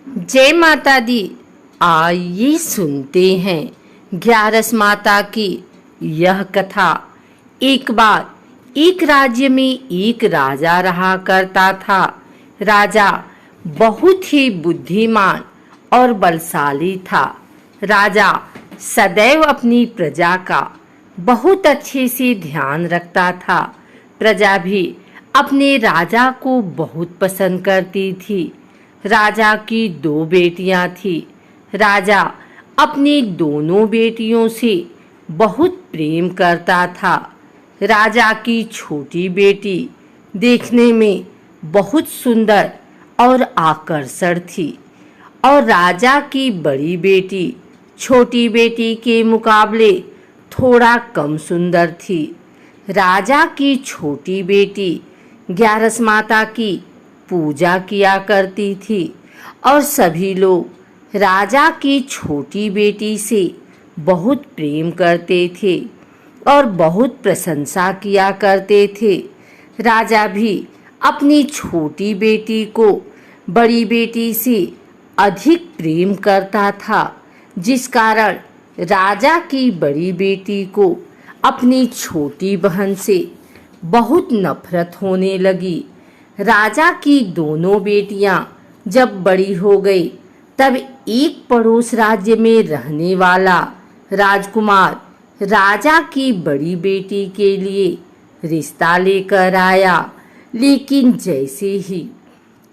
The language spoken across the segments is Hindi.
जय माता दी। आइए सुनते हैं ग्यारस माता की यह कथा। एक बार एक राज्य में एक राजा रहा करता था। राजा बहुत ही बुद्धिमान और बलशाली था। राजा सदैव अपनी प्रजा का बहुत अच्छे से ध्यान रखता था। प्रजा भी अपने राजा को बहुत पसंद करती थी। राजा की दो बेटियां थी। राजा अपनी दोनों बेटियों से बहुत प्रेम करता था। राजा की छोटी बेटी देखने में बहुत सुंदर और आकर्षक थी और राजा की बड़ी बेटी छोटी बेटी के मुकाबले थोड़ा कम सुंदर थी। राजा की छोटी बेटी ग्यारस माता की पूजा किया करती थी और सभी लोग राजा की छोटी बेटी से बहुत प्रेम करते थे और बहुत प्रशंसा किया करते थे। राजा भी अपनी छोटी बेटी को बड़ी बेटी से अधिक प्रेम करता था, जिस कारण राजा की बड़ी बेटी को अपनी छोटी बहन से बहुत नफरत होने लगी। राजा की दोनों बेटियां जब बड़ी हो गई तब एक पड़ोस राज्य में रहने वाला राजकुमार राजा की बड़ी बेटी के लिए रिश्ता लेकर आया। लेकिन जैसे ही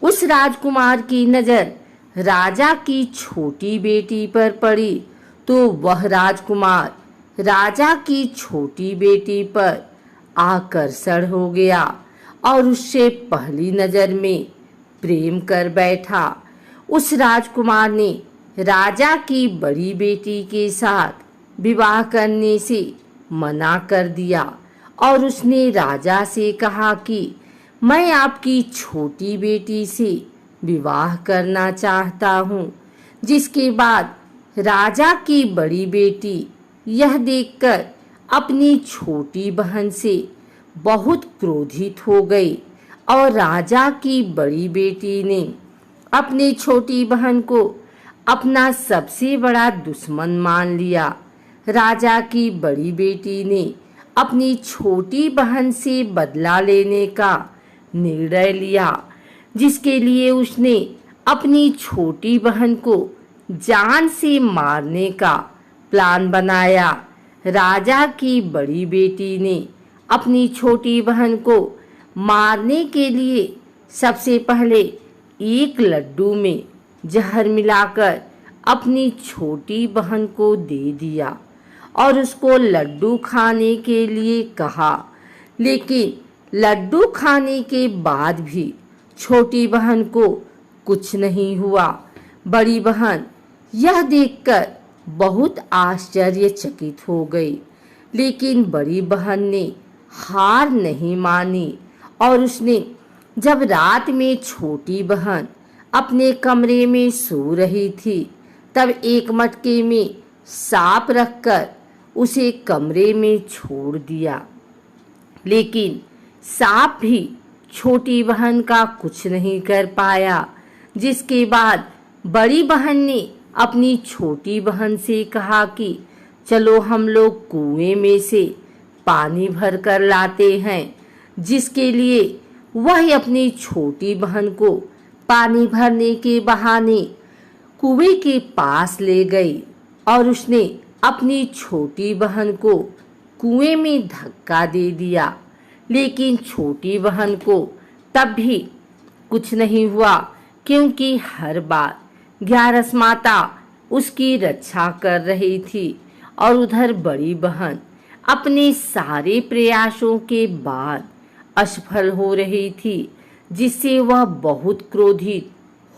उस राजकुमार की नज़र राजा की छोटी बेटी पर पड़ी तो वह राजकुमार राजा की छोटी बेटी पर आकर्षण हो गया और उससे पहली नज़र में प्रेम कर बैठा। उस राजकुमार ने राजा की बड़ी बेटी के साथ विवाह करने से मना कर दिया और उसने राजा से कहा कि मैं आपकी छोटी बेटी से विवाह करना चाहता हूँ। जिसके बाद राजा की बड़ी बेटी यह देखकर अपनी छोटी बहन से बहुत क्रोधित हो गई और राजा की बड़ी बेटी ने अपनी छोटी बहन को अपना सबसे बड़ा दुश्मन मान लिया। राजा की बड़ी बेटी ने अपनी छोटी बहन से बदला लेने का निर्णय लिया, जिसके लिए उसने अपनी छोटी बहन को जान से मारने का प्लान बनाया। राजा की बड़ी बेटी ने अपनी छोटी बहन को मारने के लिए सबसे पहले एक लड्डू में जहर मिलाकर अपनी छोटी बहन को दे दिया और उसको लड्डू खाने के लिए कहा। लेकिन लड्डू खाने के बाद भी छोटी बहन को कुछ नहीं हुआ। बड़ी बहन यह देखकर बहुत आश्चर्यचकित हो गई, लेकिन बड़ी बहन ने हार नहीं मानी और उसने जब रात में छोटी बहन अपने कमरे में सो रही थी तब एक मटके में सांप रखकर उसे कमरे में छोड़ दिया। लेकिन सांप भी छोटी बहन का कुछ नहीं कर पाया। जिसके बाद बड़ी बहन ने अपनी छोटी बहन से कहा कि चलो हम लोग कुएं में से पानी भर कर लाते हैं। जिसके लिए वह अपनी छोटी बहन को पानी भरने के बहाने कुएं के पास ले गई और उसने अपनी छोटी बहन को कुएं में धक्का दे दिया। लेकिन छोटी बहन को तब भी कुछ नहीं हुआ, क्योंकि हर बार ग्यारस माता उसकी रक्षा कर रही थी और उधर बड़ी बहन अपने सारे प्रयासों के बाद असफल हो रही थी, जिससे वह बहुत क्रोधित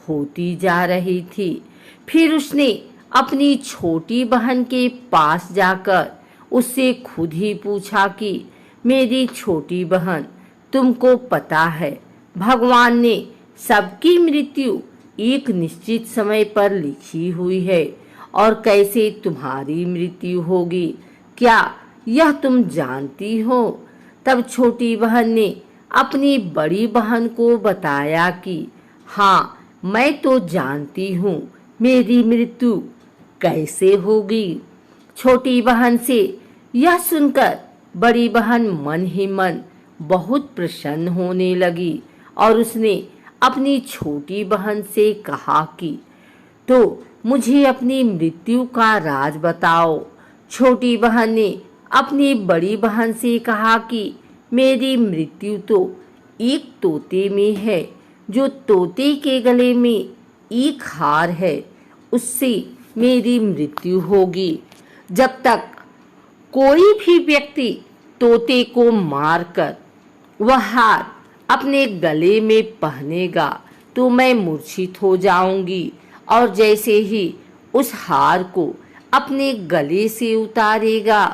होती जा रही थी। फिर उसने अपनी छोटी बहन के पास जाकर उससे खुद ही पूछा कि मेरी छोटी बहन, तुमको पता है भगवान ने सबकी मृत्यु एक निश्चित समय पर लिखी हुई है और कैसे तुम्हारी मृत्यु होगी, क्या यह तुम जानती हो? तब छोटी बहन ने अपनी बड़ी बहन को बताया कि हाँ, मैं तो जानती हूँ मेरी मृत्यु कैसे होगी। छोटी बहन से यह सुनकर बड़ी बहन मन ही मन बहुत प्रसन्न होने लगी और उसने अपनी छोटी बहन से कहा कि तो मुझे अपनी मृत्यु का राज बताओ। छोटी बहन ने अपनी बड़ी बहन से कहा कि मेरी मृत्यु तो एक तोते में है, जो तोते के गले में एक हार है, उससे मेरी मृत्यु होगी। जब तक कोई भी व्यक्ति तोते को मारकर वह हार अपने गले में पहनेगा तो मैं मूर्छित हो जाऊंगी, और जैसे ही उस हार को अपने गले से उतारेगा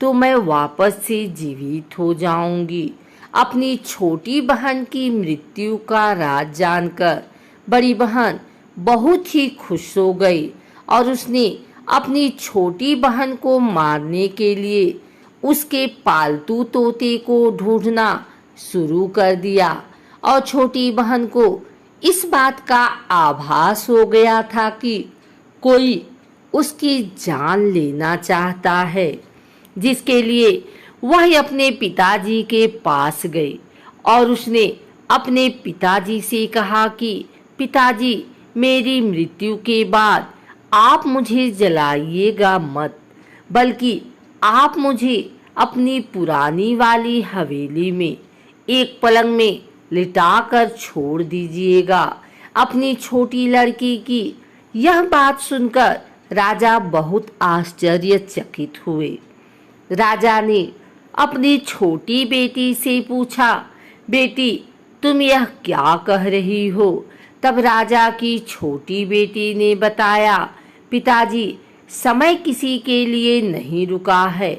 तो मैं वापस से जीवित हो जाऊंगी। अपनी छोटी बहन की मृत्यु का राज जानकर बड़ी बहन बहुत ही खुश हो गई और उसने अपनी छोटी बहन को मारने के लिए उसके पालतू तोते को ढूंढना शुरू कर दिया। और छोटी बहन को इस बात का आभास हो गया था कि कोई उसकी जान लेना चाहता है, जिसके लिए वह अपने पिताजी के पास गई और उसने अपने पिताजी से कहा कि पिताजी, मेरी मृत्यु के बाद आप मुझे जलाइएगा मत, बल्कि आप मुझे अपनी पुरानी वाली हवेली में एक पलंग में लिटाकर छोड़ दीजिएगा। अपनी छोटी लड़की की यह बात सुनकर राजा बहुत आश्चर्यचकित हुए। राजा ने अपनी छोटी बेटी से पूछा, बेटी, तुम यह क्या कह रही हो? तब राजा की छोटी बेटी ने बताया, पिताजी, समय किसी के लिए नहीं रुका है,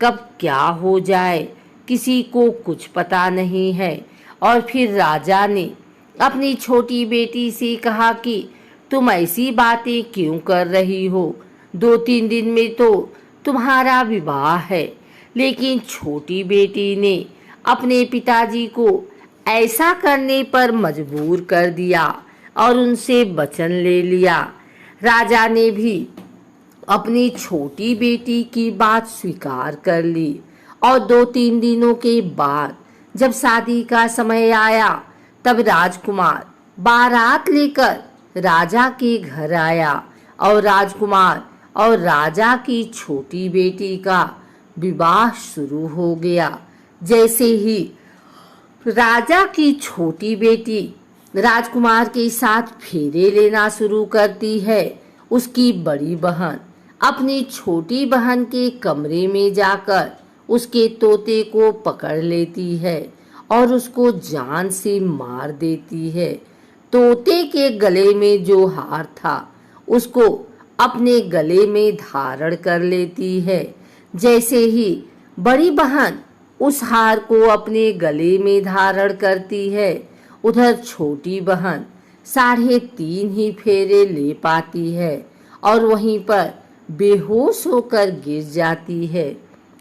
कब क्या हो जाए किसी को कुछ पता नहीं है। और फिर राजा ने अपनी छोटी बेटी से कहा कि तुम ऐसी बातें क्यों कर रही हो? 2-3 दिन में तो तुम्हारा विवाह है। लेकिन छोटी बेटी ने अपने पिताजी को ऐसा करने पर मजबूर कर दिया और उनसे वचन ले लिया। राजा ने भी अपनी छोटी बेटी की बात स्वीकार कर ली और 2-3 दिनों के बाद जब शादी का समय आया तब राजकुमार बारात लेकर राजा के घर आया और राजकुमार और राजा की छोटी बेटी का विवाह शुरू हो गया। जैसे ही राजा की छोटी बेटी राजकुमार के साथ फेरे लेना शुरू करती है, उसकी बड़ी बहन अपनी छोटी बहन के कमरे में जाकर उसके तोते को पकड़ लेती है और उसको जान से मार देती है। तोते के गले में जो हार था उसको अपने गले में धारण कर लेती है। जैसे ही बड़ी बहन उस हार को अपने गले में धारण करती है, उधर छोटी बहन 3.5 ही फेरे ले पाती है और वहीं पर बेहोश होकर गिर जाती है।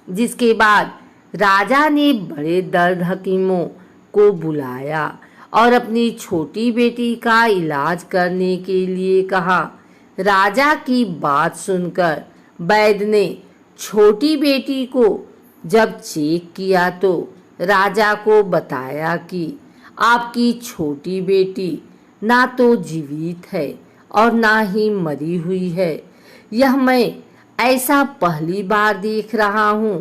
जिसके बाद राजा ने बड़े दर्द हकीमों को बुलाया और अपनी छोटी बेटी का इलाज करने के लिए कहा। राजा की बात सुनकर वैद्य ने छोटी बेटी को जब चेक किया तो राजा को बताया कि आपकी छोटी बेटी ना तो जीवित है और ना ही मरी हुई है। यह मैं ऐसा पहली बार देख रहा हूँ।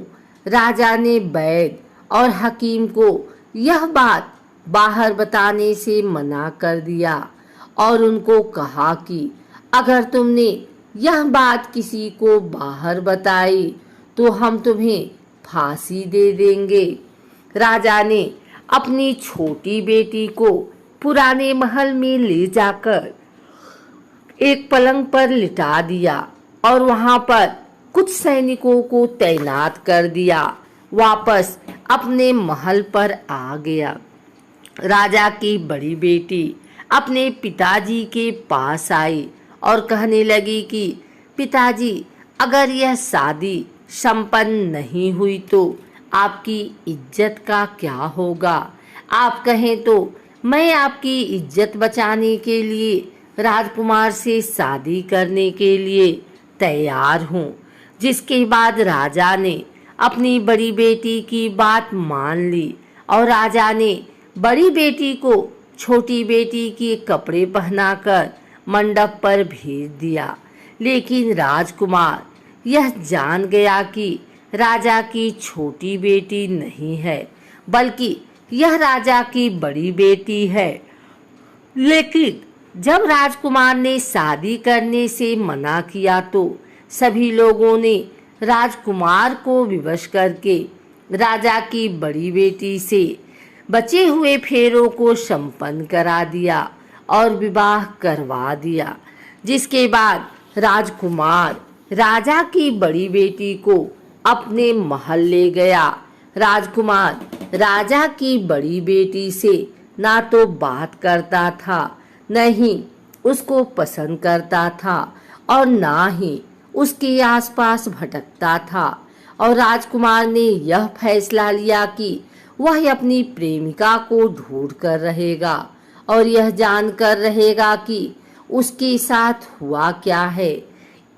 राजा ने वैद्य और हकीम को यह बात बाहर बताने से मना कर दिया और उनको कहा कि अगर तुमने यह बात किसी को बाहर बताई तो हम तुम्हें फांसी दे देंगे। राजा ने अपनी छोटी बेटी को पुराने महल में ले जाकर एक पलंग पर लिटा दिया और वहां पर कुछ सैनिकों को तैनात कर दिया। वापस अपने महल पर आ गया। राजा की बड़ी बेटी अपने पिताजी के पास आई और कहने लगी कि पिताजी, अगर यह शादी संपन्न नहीं हुई तो आपकी इज्जत का क्या होगा? आप कहें तो मैं आपकी इज्जत बचाने के लिए राजकुमार से शादी करने के लिए तैयार हूँ। जिसके बाद राजा ने अपनी बड़ी बेटी की बात मान ली और राजा ने बड़ी बेटी को छोटी बेटी के कपड़े पहनाकर मंडप पर भेज दिया। लेकिन राजकुमार यह जान गया कि राजा की छोटी बेटी नहीं है, बल्कि यह राजा की बड़ी बेटी है। लेकिन जब राजकुमार ने शादी करने से मना किया तो सभी लोगों ने राजकुमार को विवश करके राजा की बड़ी बेटी से बचे हुए फेरों को संपन्न करा दिया और विवाह करवा दिया। जिसके बाद राजकुमार राजा की बड़ी बेटी को अपने महल ले गया। राजकुमार राजा की बड़ी बेटी से ना तो बात करता था, न ही उसको पसंद करता था और ना ही उसके आसपास भटकता था। और राजकुमार ने यह फैसला लिया कि वह अपनी प्रेमिका को ढूंढ कर रहेगा और यह जानकर रहेगा कि उसके साथ हुआ क्या है।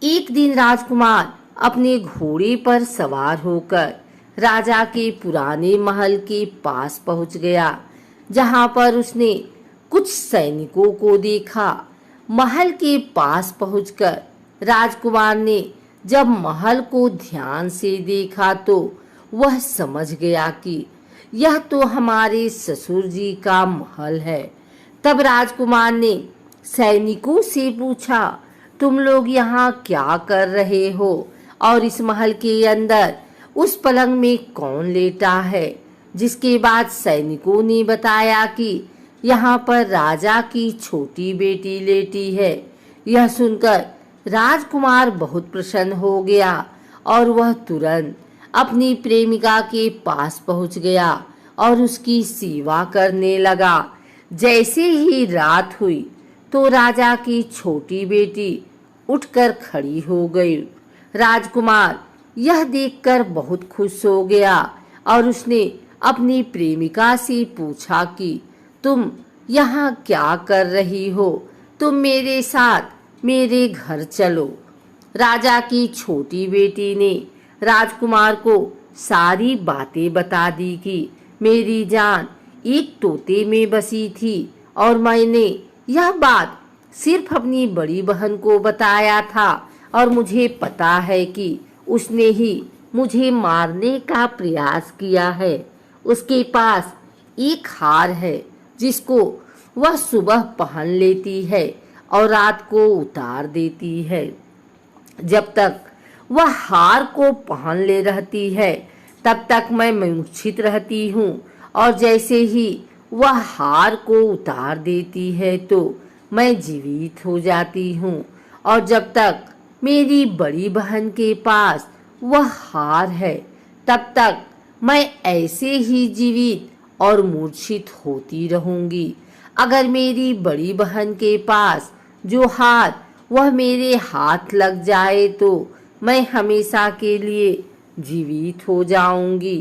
एक दिन राजकुमार अपने घोड़े पर सवार होकर राजा के पुराने महल के पास पहुंच गया, जहां पर उसने कुछ सैनिकों को देखा। महल के पास पहुंचकर राजकुमार ने जब महल को ध्यान से देखा तो वह समझ गया कि यह तो हमारे ससुर जी का महल है। तब राजकुमार ने सैनिकों से पूछा, तुम लोग यहाँ क्या कर रहे हो और इस महल के अंदर उस पलंग में कौन लेटा है। जिसके बाद सैनिकों ने बताया कि यहाँ पर राजा की छोटी बेटी लेटी है। यह सुनकर राजकुमार बहुत प्रसन्न हो गया और वह तुरंत अपनी प्रेमिका के पास पहुंच गया और उसकी सेवा करने लगा। जैसे ही रात हुई तो राजा की छोटी बेटी उठकर खड़ी हो गई। राजकुमार यह देखकर बहुत खुश हो गया और उसने अपनी प्रेमिका से पूछा कि तुम यहाँ क्या कर रही हो, तुम मेरे साथ मेरे घर चलो। राजा की छोटी बेटी ने राजकुमार को सारी बातें बता दी कि मेरी जान एक तोते में बसी थी और मैंने यह बात सिर्फ अपनी बड़ी बहन को बताया था और मुझे पता है कि उसने ही मुझे मारने का प्रयास किया है। उसके पास एक हार है जिसको वह सुबह पहन लेती है और रात को उतार देती है। जब तक वह हार को पहन ले रहती है तब तक मैं मूर्छित रहती हूँ और जैसे ही वह हार को उतार देती है तो मैं जीवित हो जाती हूँ। और जब तक मेरी बड़ी बहन के पास वह हार है तब तक मैं ऐसे ही जीवित और मूर्छित होती रहूंगी। अगर मेरी बड़ी बहन के पास जो हार वह मेरे हाथ लग जाए तो मैं हमेशा के लिए जीवित हो जाऊंगी।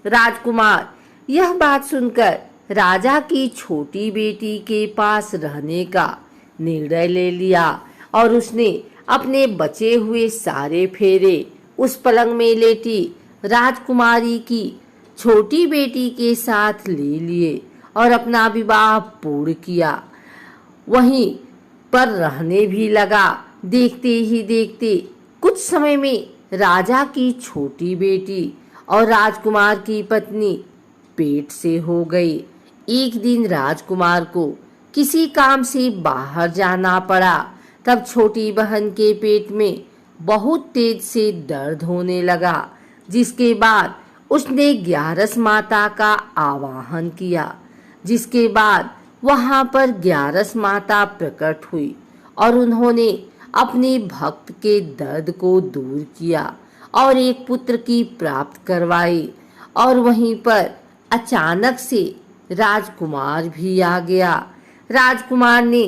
राजकुमार यह बात सुनकर राजा की छोटी बेटी के पास रहने का निर्णय ले लिया और उसने अपने बचे हुए सारे फेरे उस पलंग में लेटी राजकुमारी की छोटी बेटी के साथ ले लिए और अपना विवाह पूर्ण किया। वहीं पर रहने भी लगा। देखते ही देखते कुछ समय में राजा की छोटी बेटी और राजकुमार की पत्नी पेट से हो गई। एक दिन राजकुमार को किसी काम से बाहर जाना पड़ा। तब छोटी बहन के पेट में बहुत तेज से दर्द होने लगा, जिसके बाद उसने ग्यारस माता का आवाहन किया। जिसके बाद वहां पर ग्यारस माता प्रकट हुई और उन्होंने अपने भक्त के दर्द को दूर किया और एक पुत्र की प्राप्त करवाई। और वहीं पर अचानक से राजकुमार भी आ गया। राजकुमार ने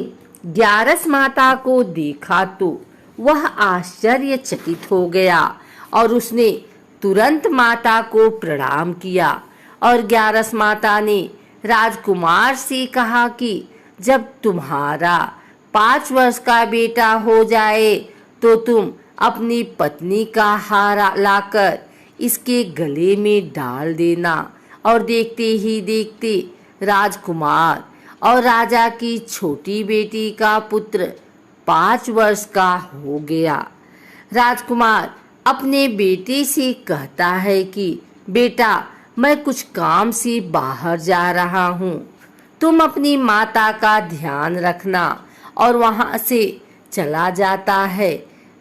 ग्यारस माता को देखा तो वह आश्चर्यचकित हो गया और उसने तुरंत माता को प्रणाम किया और ग्यारस माता ने राजकुमार से कहा कि जब तुम्हारा 5 वर्ष का बेटा हो जाए तो तुम अपनी पत्नी का हार लाकर इसके गले में डाल देना। और देखते ही देखते राजकुमार और राजा की छोटी बेटी का पुत्र 5 वर्ष का हो गया। राजकुमार अपने बेटे से कहता है कि बेटा, मैं कुछ काम से बाहर जा रहा हूँ, तुम अपनी माता का ध्यान रखना। और वहाँ से चला जाता है।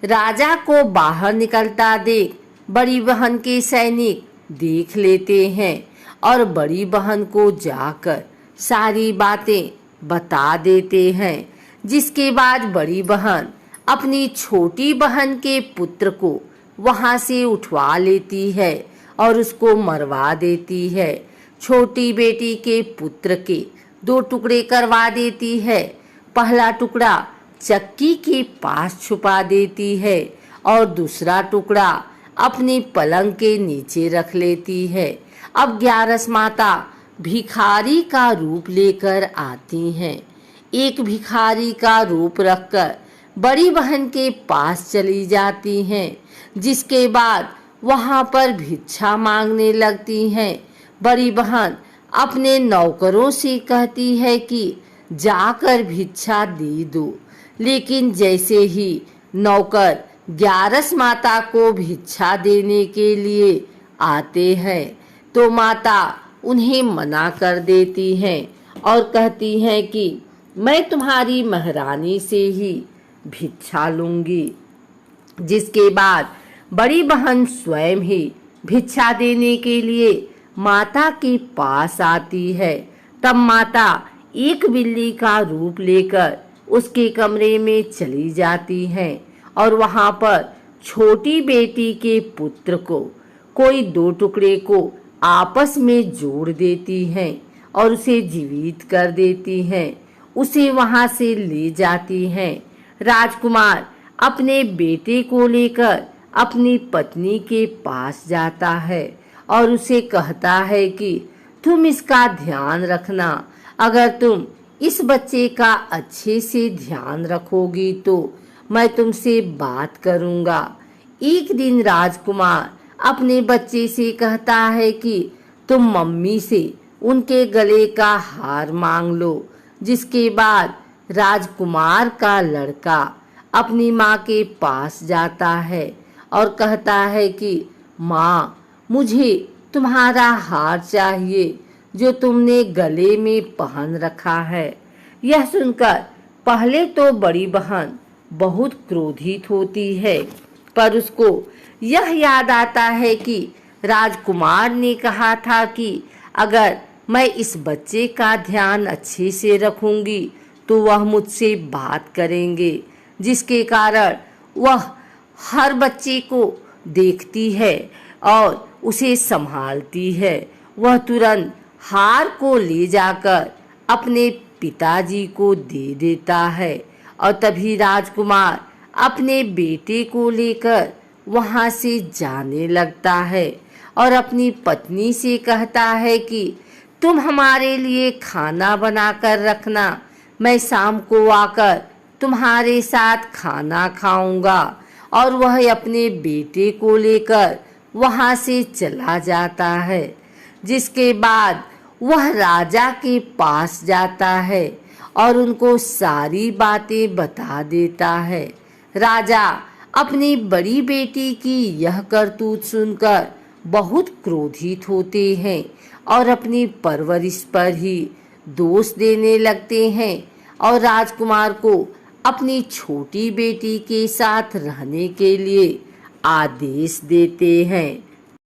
राजा को बाहर निकलता देख बड़ी बहन के सैनिक देख लेते हैं और बड़ी बहन को जाकर सारी बातें बता देते हैं। जिसके बाद बड़ी बहन अपनी छोटी बहन के पुत्र को वहाँ से उठवा लेती है और उसको मरवा देती है। छोटी बेटी के पुत्र के 2 टुकड़े करवा देती है। पहला टुकड़ा चक्की के पास छुपा देती है और दूसरा टुकड़ा अपनी पलंग के नीचे रख लेती है। अब 11 माता भिखारी का रूप लेकर आती हैं। एक भिखारी का रूप रखकर बड़ी बहन के पास चली जाती हैं। जिसके बाद वहाँ पर भिक्षा मांगने लगती हैं। बड़ी बहन अपने नौकरों से कहती है कि जाकर भिक्षा दे दो। लेकिन जैसे ही नौकर 11 माता को भिक्षा देने के लिए आते हैं तो माता उन्हें मना कर देती हैं और कहती हैं कि मैं तुम्हारी महारानी से ही भिक्षा लूंगी। जिसके बाद बड़ी बहन स्वयं ही भिक्षा देने के लिए माता के पास आती है। तब माता एक बिल्ली का रूप लेकर उसके कमरे में चली जाती हैं और वहाँ पर छोटी बेटी के पुत्र को कोई 2 टुकड़े को आपस में जोड़ देती हैं और उसे जीवित कर देती हैं। उसे वहाँ से ले जाती हैं। राजकुमार अपने बेटे को लेकर अपनी पत्नी के पास जाता है और उसे कहता है कि तुम इसका ध्यान रखना। अगर तुम इस बच्चे का अच्छे से ध्यान रखोगी तो मैं तुमसे बात करूंगा। एक दिन राजकुमार अपने बच्चे से कहता है कि तुम मम्मी से उनके गले का हार मांग लो। जिसके बाद राजकुमार का लड़का अपनी माँ के पास जाता है और कहता है कि माँ, मुझे तुम्हारा हार चाहिए जो तुमने गले में पहन रखा है। यह सुनकर पहले तो बड़ी बहन बहुत क्रोधित होती है, पर उसको यह याद आता है कि राजकुमार ने कहा था कि अगर मैं इस बच्चे का ध्यान अच्छे से रखूंगी तो वह मुझसे बात करेंगे। जिसके कारण वह हर बच्चे को देखती है और उसे संभालती है। वह तुरंत हार को ले जाकर अपने पिताजी को दे देता है और तभी राजकुमार अपने बेटे को लेकर वहाँ से जाने लगता है और अपनी पत्नी से कहता है कि तुम हमारे लिए खाना बनाकर रखना, मैं शाम को आकर तुम्हारे साथ खाना खाऊंगा। और वह अपने बेटे को लेकर वहाँ से चला जाता है। जिसके बाद वह राजा के पास जाता है और उनको सारी बातें बता देता है। राजा अपनी बड़ी बेटी की यह करतूत सुनकर बहुत क्रोधित होते हैं और अपनी परवरिश पर ही दोष देने लगते हैं और राजकुमार को अपनी छोटी बेटी के साथ रहने के लिए आदेश देते हैं।